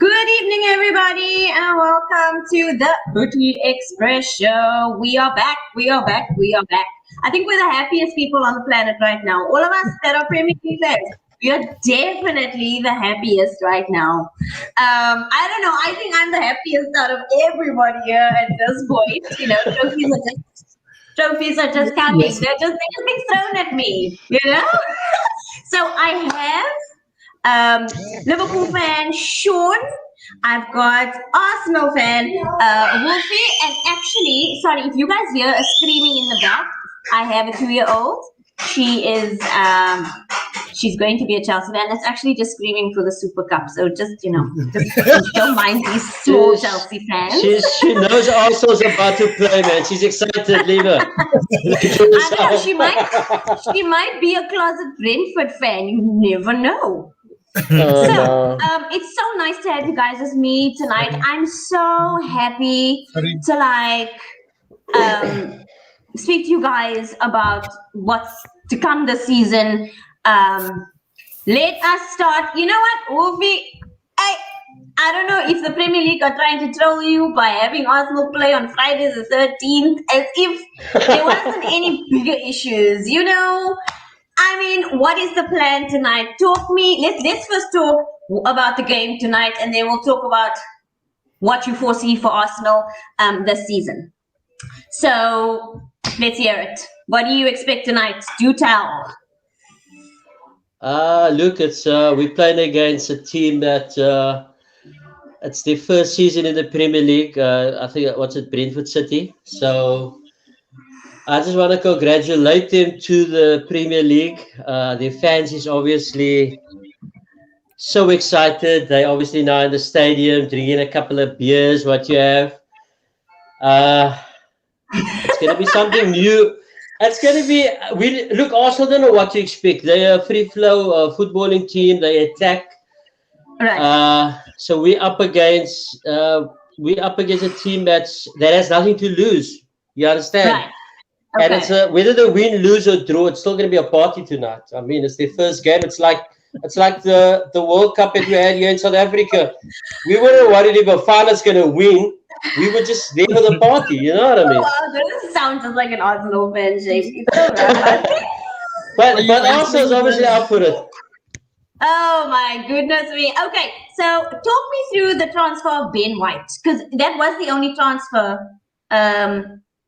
Good evening, everybody, and welcome to the Footie Express Show. We are back. I think we're the happiest people on the planet right now. All of us that are Premier League fans, we are definitely the happiest right now. I don't know. I think I'm the happiest out of everybody here at this point. You know, trophies are just coming. Yes. They're just being thrown at me. You know. So I have Liverpool fan Shaun. I've got Arsenal fan Wolfie, and actually, sorry if you guys hear a screaming in the back. I have a 2-year-old. She is she's going to be a Chelsea fan. That's actually just screaming for the Super Cup. So just don't mind these small Chelsea fans. She knows Arsenal's about to play, man. She's excited. Leave her. I don't know. She might be a closet Brentford fan. You never know. It's so nice to have you guys with me tonight. I'm so happy to speak to you guys about what's to come this season. Let us start. You know what, Wolfie? I don't know if the Premier League are trying to troll you by having Arsenal play on Friday the 13th, as if there wasn't any bigger issues, you know. I mean, what is the plan tonight? Let's first talk about the game tonight, and then we'll talk about what you foresee for Arsenal this season. So let's hear it. What do you expect tonight? Do tell. Look, we're playing against a team that it's their first season in the Premier League. I think Brentford City. So I just want to congratulate them to the Premier League. Their fans is obviously so excited. They obviously now in the stadium drinking a couple of beers. What you have? It's going to be something new. It's going to be. Look, Arsenal don't know what to expect. They're a free flow footballing team. They attack. Right. So we're up against a team that has nothing to lose. You understand? Right. Okay. And it's whether they win, lose, or draw, it's still going to be a party tonight. I mean, it's their first game. It's like the World Cup that we had here in South Africa. We weren't worried if Bafana's going to win. We were just there for the party. You know what I mean? Wow, this sounds just like an Arsenal fan, Jake. But Arsenal's obviously up for it. Oh my goodness me. Okay, so talk me through the transfer of Ben White, because that was the only transfer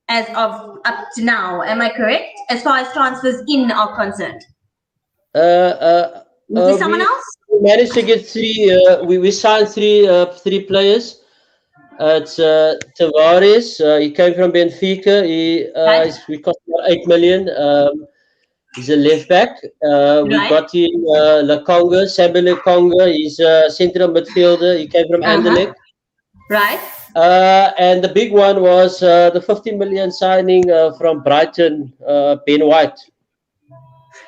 as of up to now. Am I correct? As far as transfers in are concerned. Was there someone else? We managed to get three. We signed three players. It's Tavares. He came from Benfica. We cost about 8 million. He's a left back. We got him Lakonga, Samuel Lakonga. He's a central midfielder. He came from Anderlecht. Right. And the big one was the 50 million signing from Brighton, Ben White.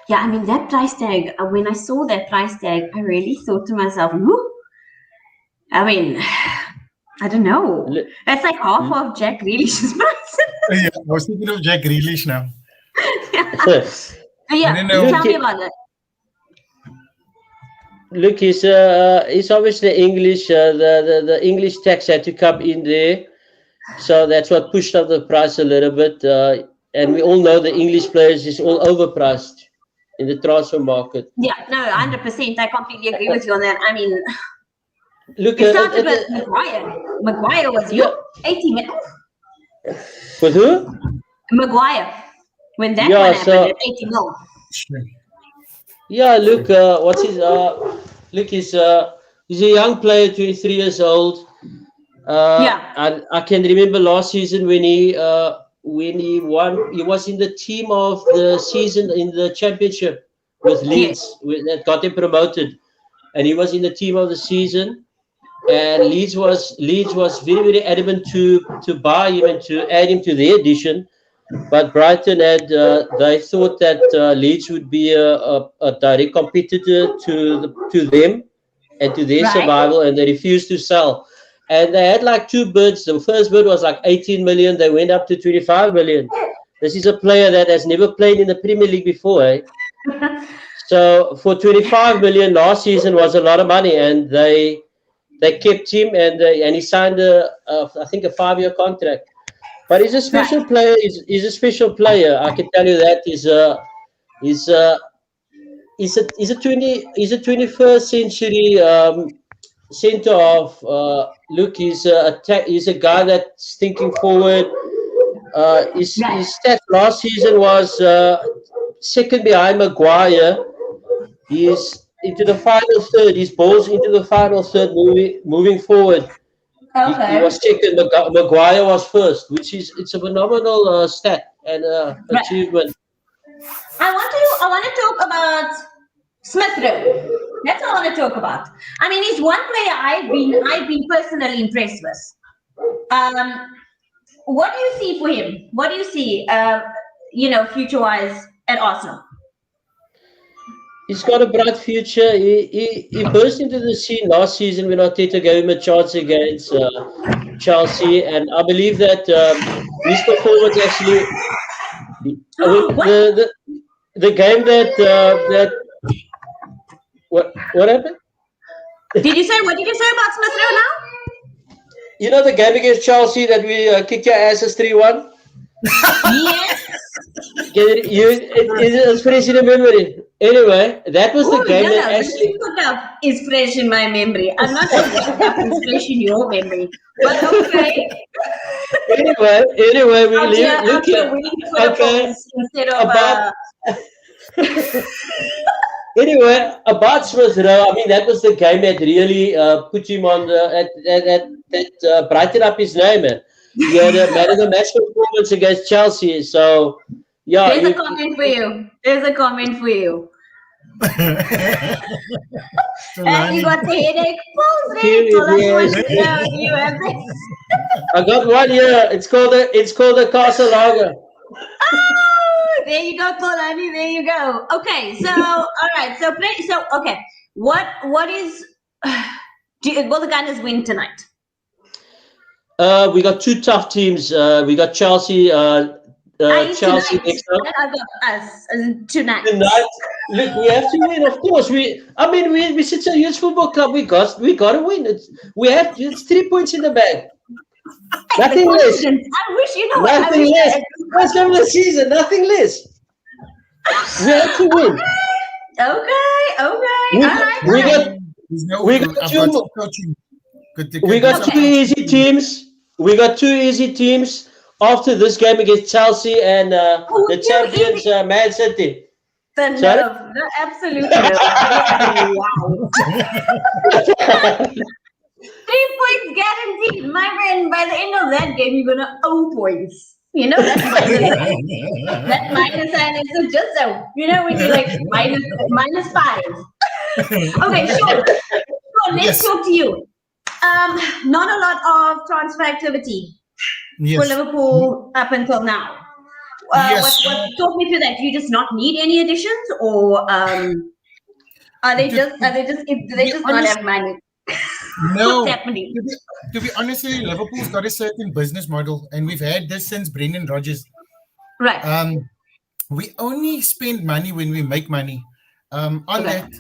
Yeah, I mean, that price tag, when I saw that price tag, I really thought to myself, whoo. I mean, I don't know. That's like half of Jack Grealish's price. Yeah, I was thinking of Jack Grealish now. Yeah, tell me about that. Look, he's obviously English. The English tax had to come in there, so that's what pushed up the price a little bit. And we all know the English players is all overpriced in the transfer market. Yeah, no, 100%. I completely agree with you on that. I mean, look, it started with Maguire. Maguire was 80 million. With who? Maguire. When that one happened at 80 million. Yeah, look, he's a young player, 23 years old. And I can remember last season when he won. He was in the team of the season in the championship with Leeds that got him promoted, and he was in the team of the season. And Leeds was very, very adamant to buy him and to add him to their edition. But Brighton they thought that Leeds would be a direct competitor to them and to their survival, and they refused to sell. And they had like two bids. The first bid was like 18 million. They went up to 25 million. This is a player that has never played in the Premier League before. So for 25 million last season was a lot of money, and they they kept him, and he signed I think a 5-year contract. But he's a special player. He's a special player. I can tell you that he's a 21st century center of. Look, he's a guy that's thinking forward. His stat last season was second behind Maguire. He's into the final third. His balls into the final third, moving forward. Okay. He was second. Maguire was first, it's a phenomenal stat and achievement. I want to talk about Smith Rowe. That's what I want to talk about. I mean, he's one player I've been personally impressed with. What do you see for him? What do you see, future-wise at Arsenal? He's got a bright future. He burst into the scene last season when Arteta gave him a chance against Chelsea, and I believe that his performance actually the game that what happened? What did you say about Smith Rowe now? You know the game against Chelsea that we kicked your asses 3-1? Yes. It's fresh in the memory. Anyway, that was the game that actually is fresh in my memory. I'm not sure that is fresh in your memory, but okay. Anyway, we look here. Okay. Instead of Anyway, about Smith Rowe, I mean that was the game that really put him on that brightened up his name, man. He had a man of the match performance against Chelsea, so yeah. There's a comment for you. And you got the headache. I got one here. It's called a Castle Lager. Oh, there you go, Polani. There you go. Okay, so all right, so okay. What is? Will the Gunners win tonight? We got two tough teams. We got Chelsea. Chelsea next up. I got us tonight. Look, we have to win. Of course, we sit a huge football club. We got to win. It's 3 points in the bag. Nothing less. I wish nothing less. First game of the season. Nothing less. We have to win. Okay. All right. We got two easy teams. We got two easy teams after this game against Chelsea and the champions Man City. No, absolutely. Wow. 3 points guaranteed. My friend, by the end of that game, you're going to owe points. You know, that minus sign is just so, when you're like minus 5. Okay, sure. So let's talk to you. Not a lot of transfer activity for Liverpool up until now. Talk me through that. Do you just not need any additions, or do they just not have money? No. What's happening? To be honest, Liverpool's got a certain business model, and we've had this since Brendan Rodgers. Right. We only spend money when we make money. That,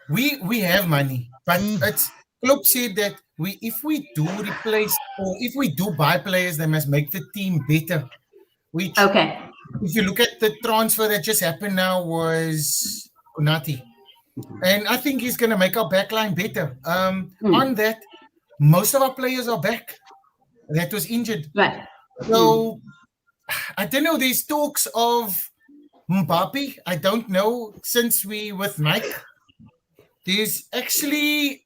we have money, but it's Klopp said that if we do replace or if we do buy players, they must make the team better. If you look at the transfer that just happened now was Konate. And I think he's going to make our backline better. On that, most of our players are back. That was injured. Right. So, I don't know. There's talks of Mbappe. I don't know. Since we with Nike, there's actually,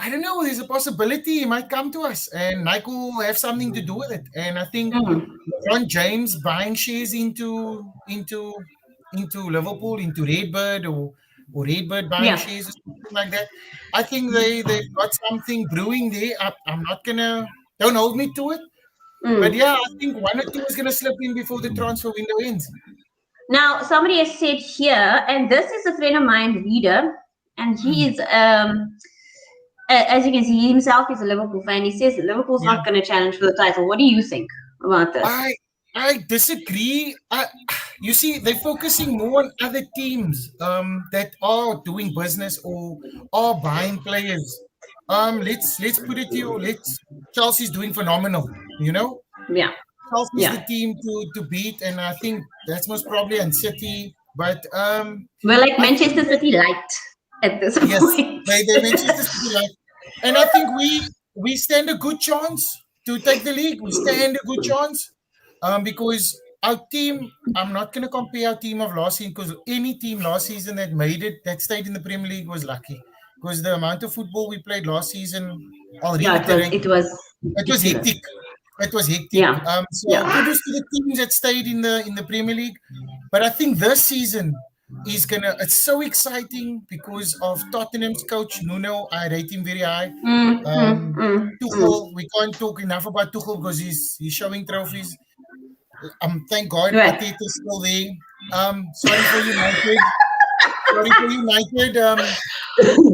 I don't know. There's a possibility he might come to us, and Nike will have something to do with it. And I think LeBron James buying shares into Liverpool, into Redbird or Redbird buying shares or something like that. I think they've got something brewing there. I'm not gonna, don't hold me to it. But yeah, I think 1 or 2 is gonna slip in before the transfer window ends. Now, somebody has said here, and this is a friend of mine, Reader, and he is, as you can see, he himself is a Liverpool fan. He says that Liverpool's not going to challenge for the title. What do you think about this? I disagree. You see, they're focusing more on other teams that are doing business or are buying players. let's put it to you. Chelsea's doing phenomenal. Yeah. Chelsea's the team to beat, and I think that's most probably and City. But We're like I think Manchester City light at this yes, point. they Manchester City like, and I think we stand a good chance to take the league. We stand a good chance, because our team. I'm not going to compare our team of last season because any team last season that stayed in the Premier League was lucky because the amount of football we played last season. I'll Yeah, reiterate. it was It was ridiculous. hectic. It was hectic. Yeah. So kudos to the teams that stayed in the Premier League. But I think this season is it's so exciting because of Tottenham's coach Nuno. I rate him very high. Tuchel, we can't talk enough about Tuchel because he's showing trophies. Thank God Right. Arteta's still there. Sorry for United. Sorry for United.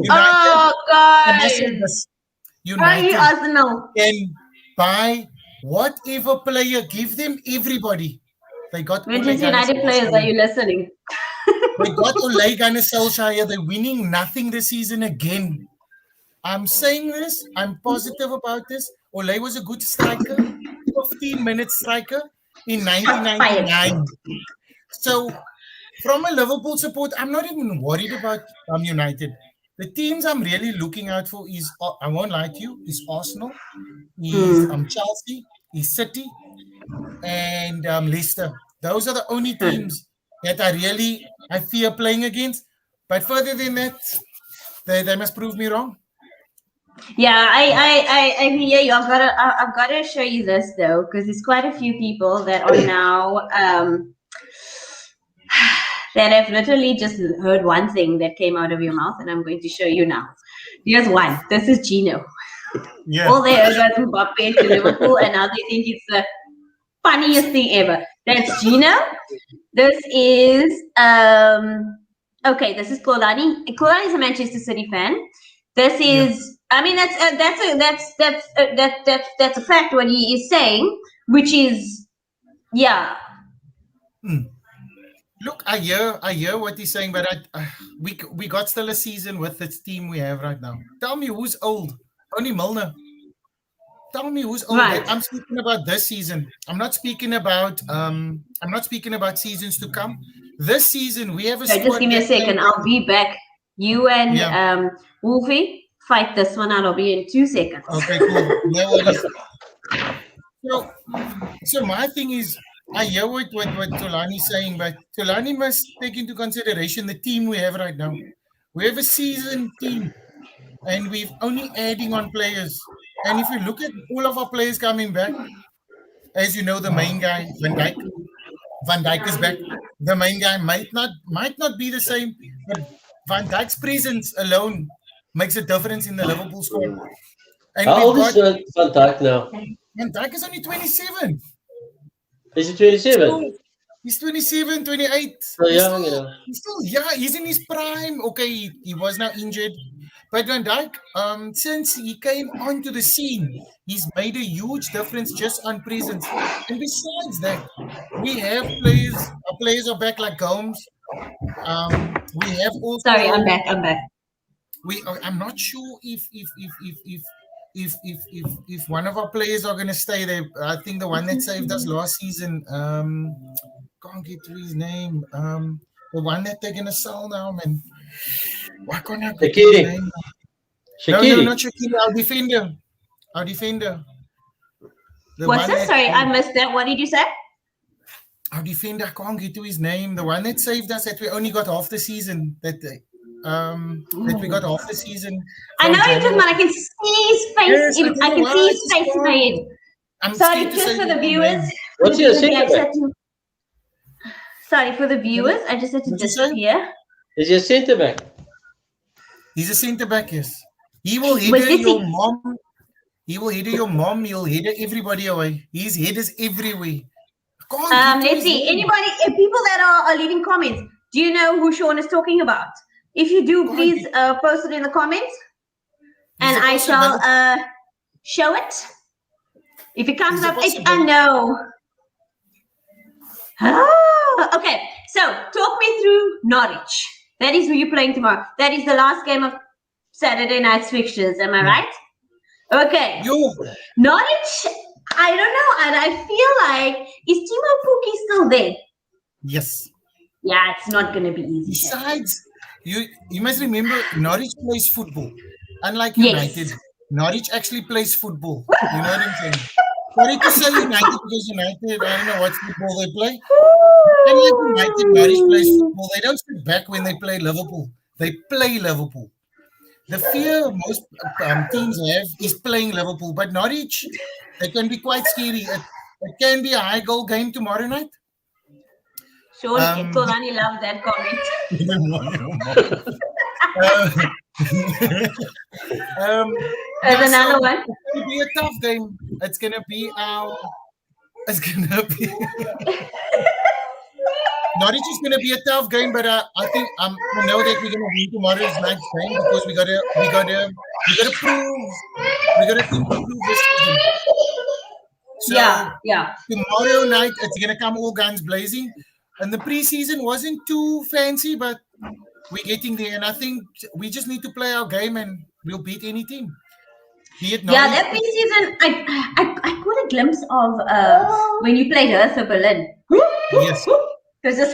Oh God! United Arsenal. can buy whatever player, give them everybody. They got Manchester United players, are you listening? They got Ole Gunnar Solskjaer. They're winning nothing this season again. I'm saying this. I'm positive about this. Ole was a good striker, 15-minute striker in 1999. So, from a Liverpool support, I'm not even worried about United. The teams I'm really looking out for is, I won't lie to you, is Arsenal, is Chelsea, is City, and Leicester. Those are the only teams that I fear playing against. But further than that, they must prove me wrong. Yeah, I hear you. I've got to show you this though, because there's quite a few people that are now that have literally just heard one thing that came out of your mouth, and I'm going to show you now. Here's one. This is Gino. Yeah. All they heard was Mbappe to Liverpool, and now they think it's the funniest thing ever. That's Gino. This is okay. This is Kolani. Kolani is a Manchester City fan. This is. I mean, that's a fact. What he is saying, which is, yeah. Look, I hear what he's saying, but we got still a season with this team we have right now. Tell me who's old? Only Milner. Tell me who's old. Right. I'm speaking about this season. I'm not speaking about seasons to come. This season we have a squad. Just give me a second. I'll be back. You and Wolfie fight this one out. I'll be in 2 seconds. Okay, cool. No worries. So my thing is, I hear what Tolani's saying, but Tolani must take into consideration the team we have right now. We have a seasoned team, and we're only adding on players. And if you look at all of our players coming back, as you know, the main guy, Van Dijk is back. The main guy might not be the same, but Van Dijk's presence alone makes a difference in the Liverpool squad. And how old is Van Dijk now? Van Dijk is only 27. Is he 27? He's 27, 28. So young, he's in his prime. Okay, he was now injured. But Van Dijk, since he came onto the scene, he's made a huge difference just on presence. And besides that, we have players. Our players are back like Gomes. We have also. Sorry, I'm back. I'm not sure if one of our players are going to stay there. I think the one that saved us last season, can't get to his name. The one that they're going to sell now, man. Why can't I get his name? No, not Shaqiri. Our defender. What's that? Sorry, I missed that. What did you say? Our defender, I can't get to his name. The one that saved us, that we only got half the season. That we got half the season. I know you're talking about. I can see his face. Yes, I can see his face in my head. I'm sorry, just for the viewers. What's your centre? Sorry for the viewers. I just had to disappear. Is he a centre back? He's a centre back. Yes. He will header your mom. He will header your mom. He'll header everybody away. His head is everywhere. Let's see. Anybody, people that are leaving comments, do you know who Shaun is talking about? If you do, please post it in the comments, and I shall show it. If it comes up, I know. Oh, okay. So talk me through Norwich. That is who you're playing tomorrow. That is the last game of Saturday night's fixtures. Am I right? Okay. Yo, Norwich, I don't know, and I feel like is Timo Pukki still there? yes. Yeah, it's not going to be easy. Besides, you must remember Norwich plays football. Unlike Yes. United, Norwich actually plays football. You know what I'm saying? Sorry to say United because United, I don't know what football they play. Unlike United, Norwich plays football. They don't sit back when they play Liverpool. They play Liverpool. The fear most teams have is playing Liverpool, but Norwich, they can be quite scary. It can be a high goal game tomorrow night. Shaun, Tolani loved that comment. There's another one. It's going to be a tough game. It's going to be Norwich is going to be a tough game, but I think I know that we're going to win tomorrow's night's game because we got to prove this season. So Yeah. tomorrow night it's going to come all guns blazing, and the preseason wasn't too fancy, but we're getting there, and I think we just need to play our game, and we'll beat any team. That preseason, I caught a glimpse of when you played Hertha Berlin. Yes. Because it's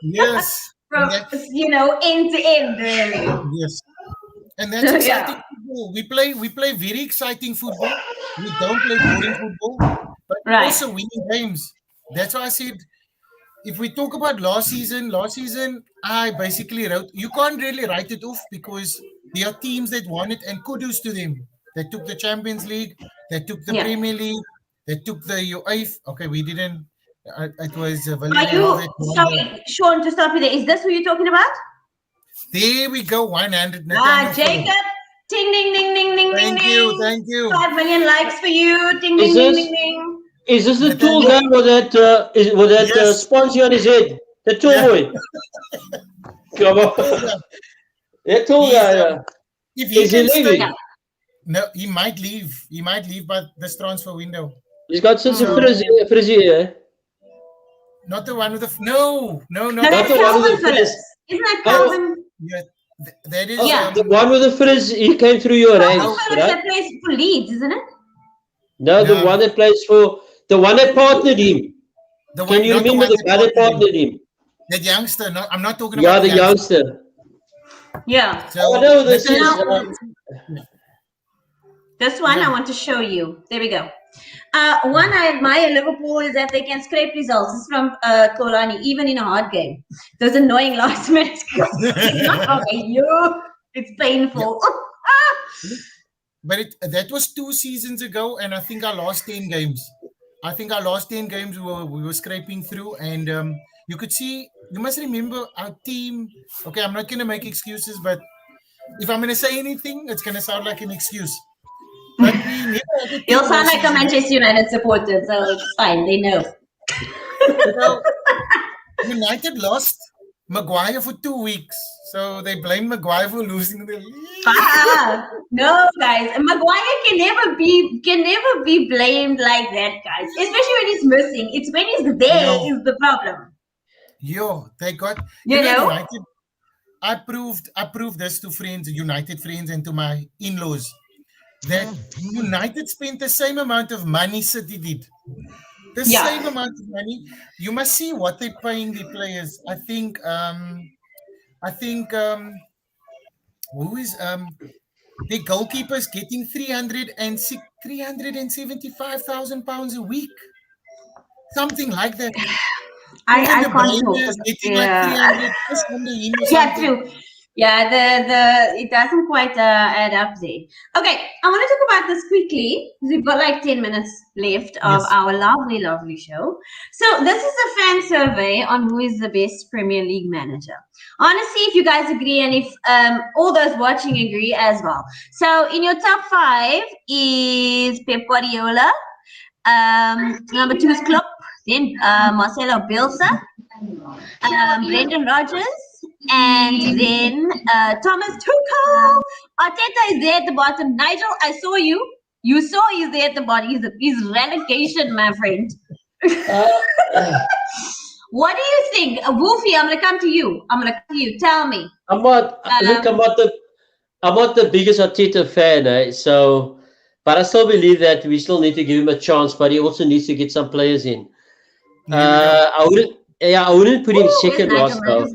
yes. from end to end, really. Yes. And that's exciting football. We play very exciting football. We don't play boring football, but also winning games. That's why I said, if we talk about last season, I basically wrote, you can't really write it off because there are teams that won it, and kudos to them. They took the Champions League, they took the Premier League, they took the UEFA. Okay, we didn't. It was sorry, Shaun, to stop you there. Is this who you're talking about? There we go, 100. Jacob. Ding, ding, ding, ding, ding, thank ding. you. 5 million likes for you. Ding, ding, ding, ding, ding. Is this the tall guy with that sponsor on his head? The tall boy. Come on. That tall guy. If he can stay, no, he might leave. He might leave by this transfer window. He's got such a frizzy, eh? Not the one with the no, not the one with the frizz. Isn't that Calvin? Yeah, that is the one with the frizz. He came through your ranks, right? That plays for Leeds, isn't it? No, the one that plays for the one that partnered him. Can you remember the guy that partnered him? That youngster. No, I'm not talking about the youngster. Yeah. So no, this one I want to show you. There we go. One I admire Liverpool is that they can scrape results. It's from Kolani, even in a hard game. Those annoying last minute goals. It's not it's painful. Yeah. But that was 2 seasons ago, and I think our last 10 games. we were scraping through, and you could see. You must remember our team. Okay, I'm not going to make excuses, but if I'm going to say anything, it's going to sound like an excuse. But you'll sound like a Manchester United supporter, so it's fine. They know. United lost Maguire for 2 weeks, so they blame Maguire for losing the league. No, guys, Maguire can never be blamed like that, guys. Especially when he's missing. It's when he's there is the problem. They got United. I proved this to friends, United friends, and to my in-laws. That United spent the same amount of money City did. The same amount of money. You must see what they're paying the players. I think who is the goalkeepers getting £375,000 a week. Something like that. I can't talk. Getting like 300 just under him or something. True. Yeah, it doesn't quite add up there. Okay, I want to talk about this quickly. We've got like 10 minutes left of our lovely, lovely show. So this is a fan survey on who is the best Premier League manager. I want to see if you guys agree and if all those watching agree as well. So in your top 5 is Pep Guardiola. Number 2 is Klopp. Then Marcelo Bielsa. Brendan Rodgers. And then Thomas Tuchel. Arteta is there at the bottom. Nigel, I saw you. You saw he's there at the bottom. He's relegation, my friend. What do you think? Wolfie, I'm going to come to you. Tell me. I'm about I'm not the biggest Arteta fan, so, but I still believe that we still need to give him a chance. But he also needs to get some players in. I wouldn't put him second last though.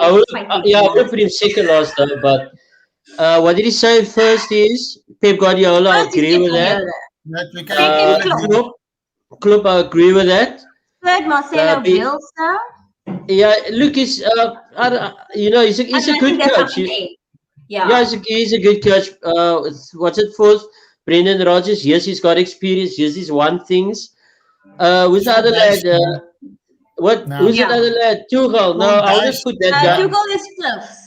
I wouldn't put him second last though. But what did he say first is Pep Guardiola? I agree with that. Klopp, I agree with that. Third, Marcelo Bielsa. Yeah, look, he's he's a good coach. He's a good coach. What's it for? Brendan Rodgers. Yes, he's got experience. Yes, he's won things. Who's the other lad? Who's the other lad? Tuchel. No, I wouldn't put that guy. Tuchel is close.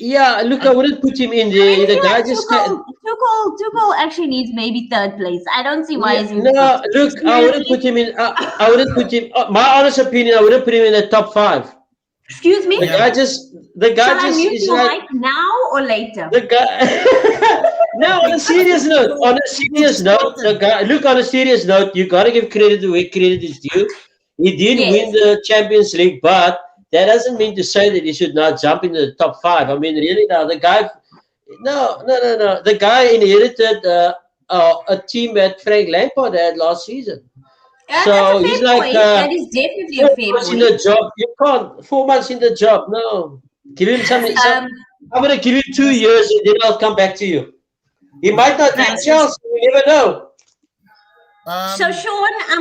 Yeah, look, I wouldn't put him in there. The guy just Tuchel actually needs maybe third place. I don't see why he's in. No, look, I wouldn't put him in. I wouldn't put him. My honest opinion, I wouldn't put him in the top 5. Excuse me. The guy just is like now or later. The guy. No, on a serious note. The guy. Look, on a serious note, you gotta give credit to where credit is due. He did win the Champions League, but that doesn't mean to say that he should not jump into the top 5. I mean, really, now the guy. No. The guy inherited a team that Frank Lampard had last season. So he's like that is definitely a fair point. In the job, you can't 4 months in the job. No, give him something. I'm gonna give you 2 years, and then I'll come back to you. He might not get Chelsea. You never know. So Shaun, I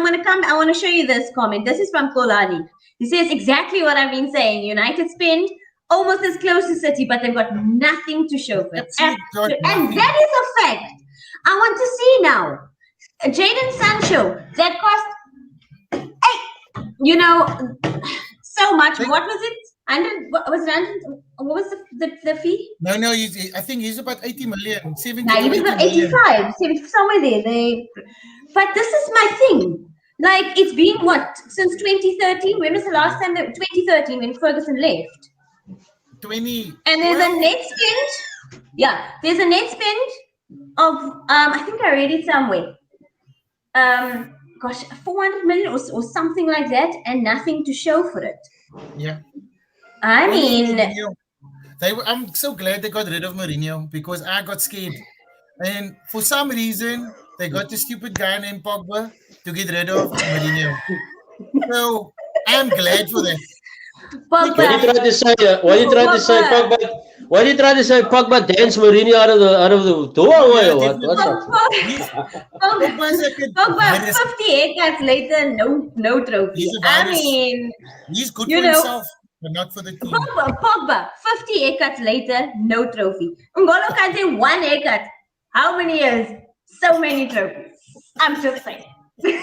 want to show you this comment. This is from Kolani. He says exactly what I've been saying. United spend almost as close to City, but they've got nothing to show for it. And that is a fact. I want to see now. Jadon Sancho, that cost, so much. What was it? 100? What was the fee? No. I think he's about 80 million. 70 no, he was about 85. Somewhere there. But this is my thing. Like, it's been since 2013? When was the last time? 2013 when Ferguson left. 20. And there's a net spend. Yeah, there's a net spend of I think I read it somewhere. 400 million or something like that, and nothing to show for it. Yeah. I mean, I'm so glad they got rid of Mourinho because I got scared. And for some reason, they got this stupid guy named Pogba to get rid of Mourinho. So I'm glad for that. What are you trying to say? Pogba? What are you trying to say? Pogba dance Mourinho out of the doorway or what? Pogba 50 haircuts later, no trophy. I mean, he's good for himself, but not for the team. Pogba 50 haircuts later, no trophy. N'Golo Kante 1 haircut. How many years? So many trophies. I'm just saying. It's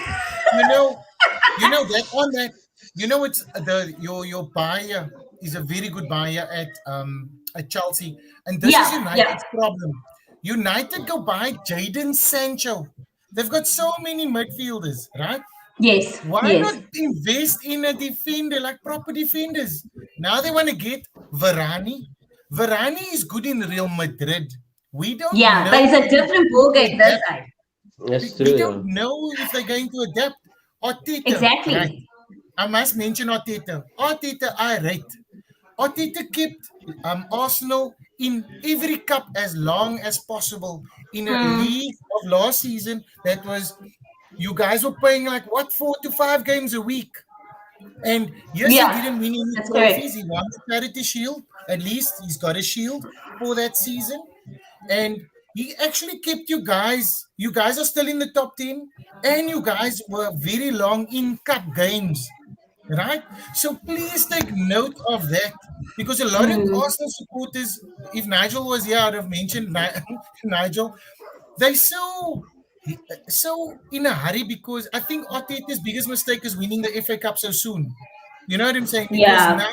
your buyer is a very good buyer at Chelsea, and this is United's problem. United go buy Jadon Sancho. They've got so many midfielders, right? Yes. Why not invest in a defender, like proper defenders? Now they want to get Varane. Varane is good in Real Madrid. We don't know. Yeah, but it's a different ballgame this side. That's true. We don't know if they're going to adapt. Arteta, exactly. Right? I must mention Arteta. Arteta, I rate. Arteta kept Arsenal in every cup as long as possible. In a league of last season, that was, you guys were playing 4 to 5 games a week. And he didn't win any trophies. He won the Charity Shield. At least he's got a shield for that season. And he actually kept you guys are still in the top 10, and you guys were very long in cup games, right? So please take note of that, because a lot of Arsenal supporters, if Nigel was here, I'd have mentioned Nigel, they're so in a hurry, because I think Arteta's biggest mistake is winning the FA Cup so soon. You know what I'm saying? Because now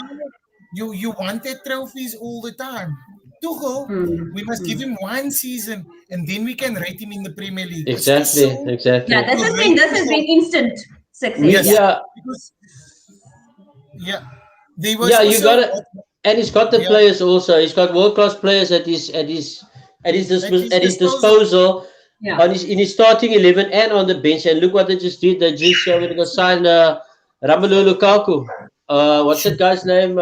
you want their trophies all the time. Tuchel, we must give him 1 season, and then we can rate him in the Premier League. Exactly. Yeah, this has been instant success. You got it, and he's got the players also. He's got world-class players at his disposal. Yeah. In his starting 11 and on the bench. And look what they just did. They just going to sign Romelu Lukaku. What's that guy's name?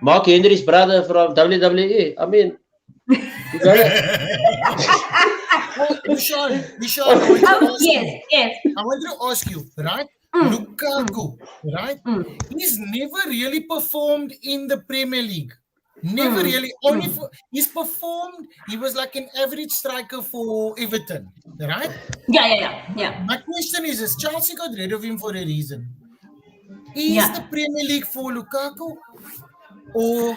Mark Henry's brother from WWE. I mean, You got it. Leesharn, Oh, yes. I want to ask you, right? Lukaku, right? He's never really performed in the Premier League. Never really. Only for he's performed. He was like an average striker for Everton, right? Yeah. My question is Chelsea got rid of him for a reason. Is the Premier League for Lukaku? Or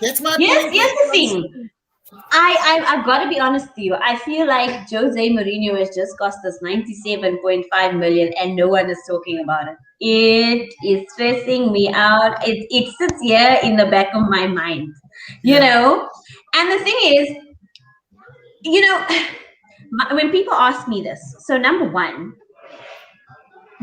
that's my point. Here's the thing. I've got to be honest with you. I feel like Jose Mourinho has just cost us 97.5 million and no one is talking about it. It is stressing me out. It sits here in the back of my mind, you know. And the thing is, when people ask me this, so number one,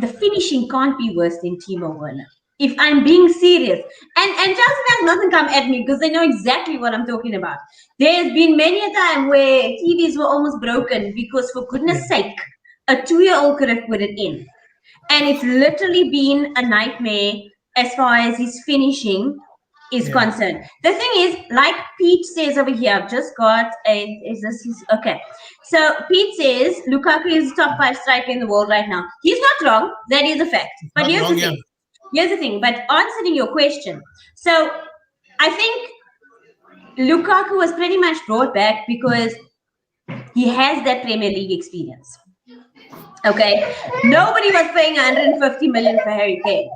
the finishing can't be worse than Timo Werner. If I'm being serious, and Chelsea fans mustn't come at me because they know exactly what I'm talking about. There's been many a time where TVs were almost broken because, for goodness sake, a 2-year-old could have put it in. And it's literally been a nightmare as far as his finishing is concerned. The thing is, like Pete says over here, I've just got okay. So Pete says Lukaku is the top 5 striker in the world right now. He's not wrong. That is a fact. But here's the thing. But answering your question, so I think Lukaku was pretty much brought back because he has that Premier League experience. Okay, nobody was paying 150 million for Harry Kane.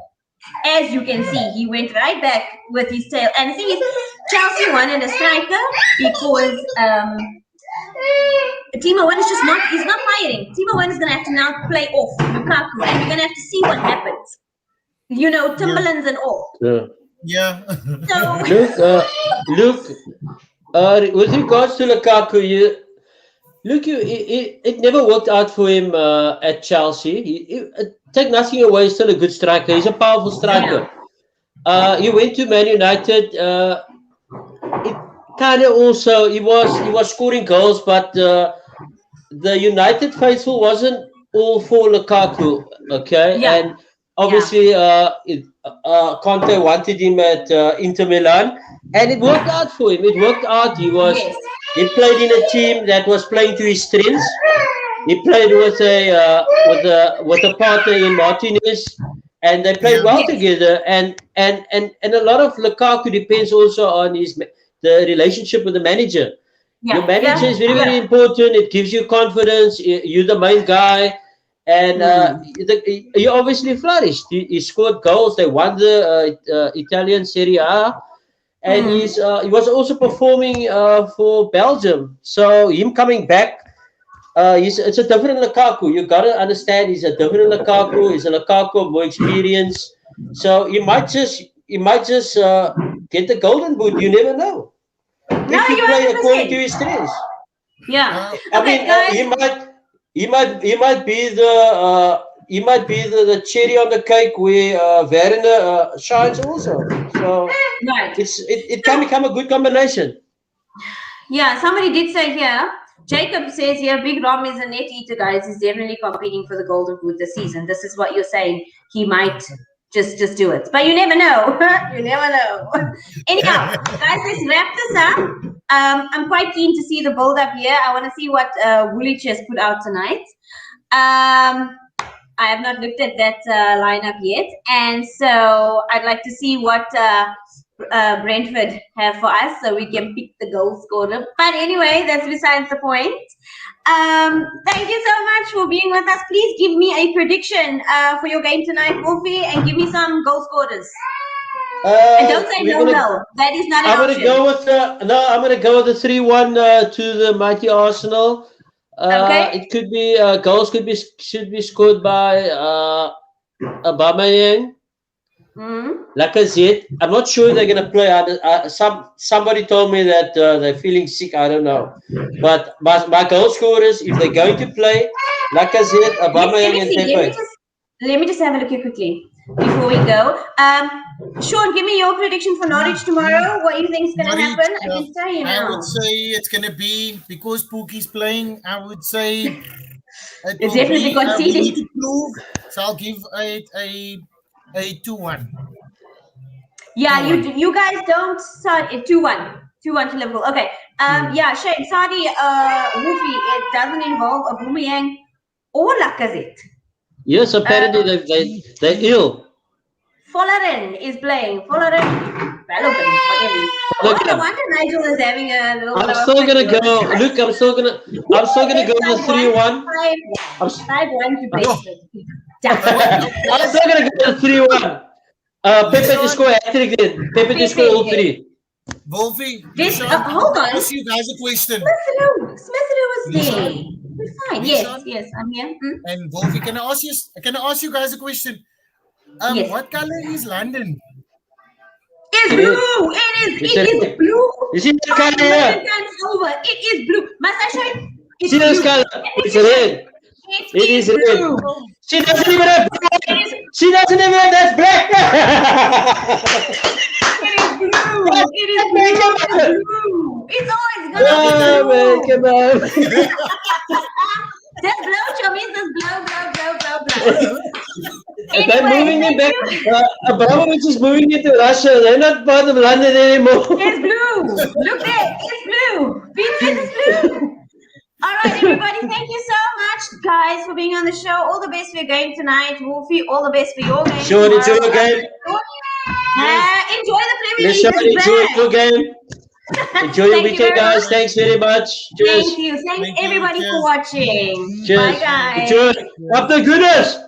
As you can see, he went right back with his tail. And the thing is, Chelsea wanted a striker because Timo Werner is he's not firing. Timo Werner is going to have to now play off Lukaku, and we're going to have to see what happens. Timberlands and all. Yeah. So, look, with regards to Lukaku, it never worked out for him at Chelsea. Take nothing away, he's still a good striker. He's a powerful striker. He went to Man United. It kind of also he was scoring goals, but the United faithful wasn't all for Lukaku. Okay, and obviously Conte wanted him at Inter Milan, and it worked out for him. It worked out. He played in a team that was playing to his strengths. He played with a partner in Martinez, and they played well together. And a lot of Lukaku depends also on the relationship with the manager. Your manager is very, very important. It gives you confidence. You're the main guy, and he obviously flourished. He scored goals. They won the Italian Serie A. And he was also performing for Belgium. So him coming back, it's a different Lukaku. You got to understand, he's a different Lukaku. He's a Lukaku of more experience. So he might just get the golden boot. You never know. If you play according to his strengths. Yeah. I mean, he might be the cherry on the cake where Werner shines also. So it can become a good combination. Yeah, somebody did say here. Jacob says here, Big Rom is a net eater, guys. He's definitely competing for the golden boot this season. This is what you're saying. He might just do it, but you never know. You never know. Anyhow, guys, let's wrap this up. I'm quite keen to see the build up here. I want to see what Woolwich has put out tonight. I have not looked at that lineup yet, and so I'd like to see what Brentford have for us, so we can pick the goal scorer. But anyway, that's besides the point. Thank you so much for being with us. Please give me a prediction for your game tonight, Wolfie, and give me some goal scorers. And don't say no. That is not an option. I'm going to go with the 3-1 to the mighty Arsenal. It could be goals should be scored by Aubameyang. Lacazette. I'm not sure they're going to play. Somebody told me that they're feeling sick. I don't know. But my goal scorers, if they're going to play, Lacazette, Aubameyang, and Pepe. Let me just have a look here quickly before we go. Shaun, give me your prediction for Norwich tomorrow. What you think is going to happen? I can tell you now. I would say it's going to be, because Pookie's playing, I would say it's definitely conceded. So I'll give it a 2-1. Yeah, 2-1. You guys don't start at 2-1. 2-1 to Liverpool. Okay. Yeah, Shane, Saudi, Wolfie, it doesn't involve a Aubameyang or Lacazette. Yes, apparently they're ill. Fullerin is playing. Fullerin, relevant, whatever. Oh, no wonder Nigel is having a little. I'm still gonna go. Look, I'm still gonna go with 3-1. 5-1 to Brentford. I'm still gonna go with 3-1. Pepe to score hat-trick then. Pepe to score all three. Wolfie, Hold on. I'll ask you guys a question. Smith was there. We're fine. Yes, I'm here. And Wolfie, can I ask you guys a question? Yes. What color is London? It's blue. It is blue. You see the color here? Over. It is blue. Must I show you? It's See this color? It's red. It is red. She doesn't even have black. She doesn't even have that's black. It is blue. It is blue. It's always gonna be blue. Come on. Just blow, chummies. Just blow. They're moving it back. Abramovich is moving it to Russia. They're not part of London anymore. It's blue. Look there. It's blue. Vincent is blue. All right, everybody. Thank you so much, guys, for being on the show. All the best for your game tonight. Wolfie, all the best for your game. Shaun, enjoy your game. Enjoy the Premier League. Shaun, enjoy your game. Enjoy your weekend, guys. Much. Thanks very much. Cheers. Thank you. Thanks everybody for watching. Cheers. Bye, guys. Enjoy. Up the goodness.